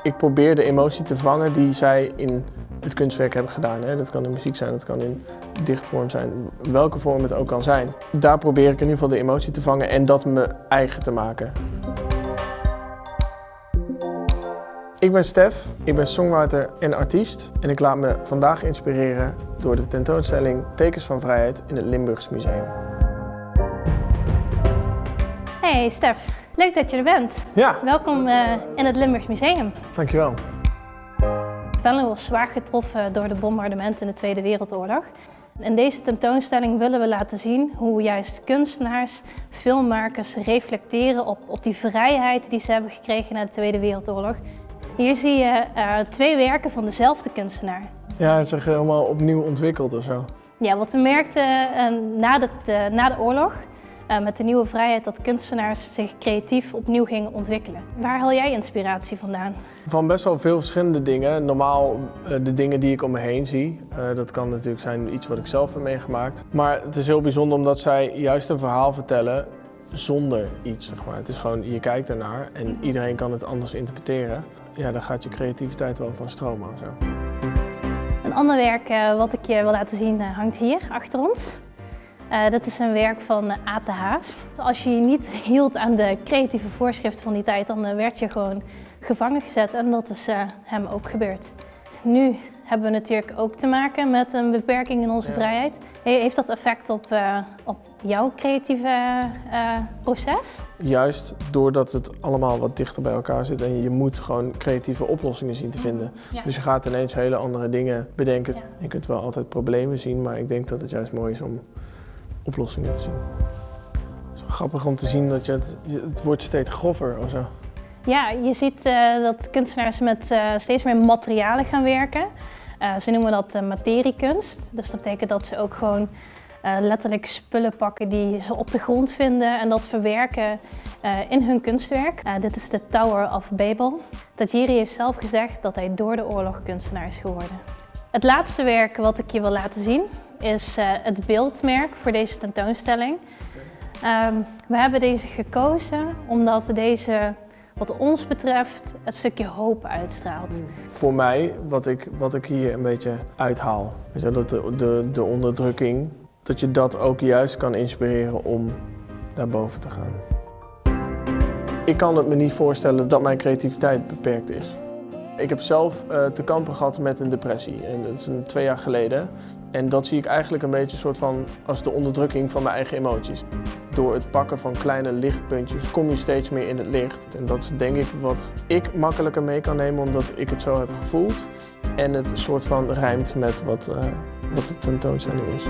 Ik probeer de emotie te vangen die zij in het kunstwerk hebben gedaan. Dat kan in muziek zijn, dat kan in dichtvorm zijn, welke vorm het ook kan zijn. Daar probeer ik in ieder geval de emotie te vangen en dat me eigen te maken. Ik ben Stef, ik ben songwriter en artiest en ik laat me vandaag inspireren door de tentoonstelling Tekens van Vrijheid in het Limburgs Museum. Hey Stef, leuk dat je er bent. Ja. Welkom in het Limburgs Museum. Dankjewel. Venlo was zwaar getroffen door de bombardementen in de Tweede Wereldoorlog. In deze tentoonstelling willen we laten zien hoe juist kunstenaars, filmmakers reflecteren op die vrijheid die ze hebben gekregen na de Tweede Wereldoorlog. Hier zie je twee werken van dezelfde kunstenaar. Ja, het is echt helemaal opnieuw ontwikkeld of zo. Ja, wat we merkten na de oorlog, met de nieuwe vrijheid, dat kunstenaars zich creatief opnieuw gingen ontwikkelen. Waar haal jij inspiratie vandaan? Van best wel veel verschillende dingen. Normaal de dingen die ik om me heen zie. Dat kan natuurlijk zijn iets wat ik zelf heb meegemaakt. Maar het is heel bijzonder omdat zij juist een verhaal vertellen zonder iets, zeg maar. Het is gewoon, je kijkt ernaar en iedereen kan het anders interpreteren. Ja, daar gaat je creativiteit wel van stromen. Zo. Een ander werk wat ik je wil laten zien hangt hier achter ons. Dat is een werk van A.T. Haas. Als je je niet hield aan de creatieve voorschriften van die tijd, dan werd je gewoon gevangen gezet en dat is hem ook gebeurd. Nu hebben we natuurlijk ook te maken met een beperking in onze vrijheid. Heeft dat effect op jouw creatieve proces? Juist doordat het allemaal wat dichter bij elkaar zit en je moet gewoon creatieve oplossingen zien te vinden. Ja. Dus je gaat ineens hele andere dingen bedenken. Ja. Je kunt wel altijd problemen zien, maar ik denk dat het juist mooi is om oplossingen te zien. Het is wel grappig om te zien dat het wordt steeds grover of zo. Ja, je ziet dat kunstenaars met steeds meer materialen gaan werken. Ze noemen dat materiekunst. Dus dat betekent dat ze ook gewoon letterlijk spullen pakken die ze op de grond vinden en dat verwerken in hun kunstwerk. Dit is de Tower of Babel. Tajiri heeft zelf gezegd dat hij door de oorlog kunstenaar is geworden. Het laatste werk wat ik je wil laten zien is het beeldmerk voor deze tentoonstelling. We hebben deze gekozen omdat deze, wat ons betreft, een stukje hoop uitstraalt. Voor mij, wat ik hier een beetje uithaal, is dat de onderdrukking, dat je dat ook juist kan inspireren om daarboven te gaan. Ik kan het me niet voorstellen dat mijn creativiteit beperkt is. Ik heb zelf te kampen gehad met een depressie en dat is 2 jaar geleden. En dat zie ik eigenlijk een beetje soort van als de onderdrukking van mijn eigen emoties. Door het pakken van kleine lichtpuntjes kom je steeds meer in het licht. En dat is denk ik wat ik makkelijker mee kan nemen omdat ik het zo heb gevoeld. En het soort van rijmt met wat de tentoonstelling is.